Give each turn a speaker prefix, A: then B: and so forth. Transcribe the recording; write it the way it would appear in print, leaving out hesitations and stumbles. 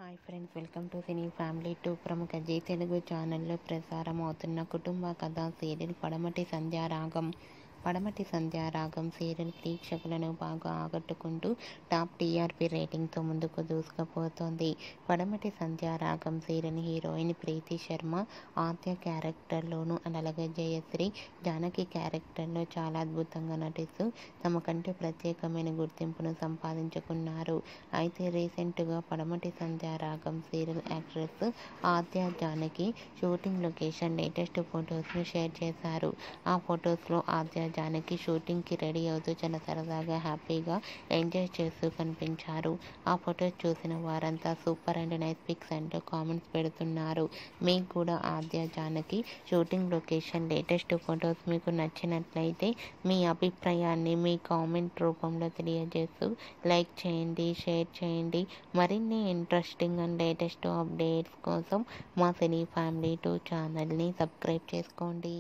A: Hi friends, welcome to cine family 2. ప్రముఖ G Telugu ఛానల్లో ప్రసారం అవుతున్న కుటుంబ కథా సీరియల్ పడమటి సంధ్యారాగం సీరియల్ ప్రేక్షకులను బాగా ఆకట్టుకుంటూ టాప్ టీఆర్పీ రేటింగ్తో ముందుకు దూసుకుపోతోంది. పడమటి సంధ్యారాగం సీరియల్ హీరోయిన్ ప్రీతి శర్మ ఆద్య క్యారెక్టర్లోనూ, అలాగే జయశ్రీ జానకి క్యారెక్టర్లో చాలా అద్భుతంగా నటిస్తూ తమకంటూ ప్రత్యేకమైన గుర్తింపును సంపాదించుకున్నారు. అయితే రీసెంట్గా Padamati Sandhyaragam serial actress Aadya Janaki shooting location latest ఫొటోస్ను షేర్ చేశారు. ఆ ఫొటోస్లో ఆద్య జానకి షూటింగ్కి రెడీ అవుతూ చాలా సరదాగా హ్యాపీగా ఎంజాయ్ చేస్తూ కనిపించారు. ఆ ఫొటోస్ చూసిన వారంతా సూపర్ అండ్ నైస్ పిక్స్ అంటూ కామెంట్స్ పెడుతున్నారు. మీకు కూడా Aadya Janaki shooting location latest photos మీకు నచ్చినట్లయితే మీ అభిప్రాయాన్ని మీ కామెంట్ రూపంలో తెలియజేస్తూ లైక్ చేయండి, షేర్ చేయండి. మరిన్ని ఇంట్రెస్టింగ్ అండ్ లేటెస్ట్ అప్డేట్స్ కోసం మా సినీ ఫ్యామిలీ 2 ఛానల్ని సబ్స్క్రైబ్ చేసుకోండి.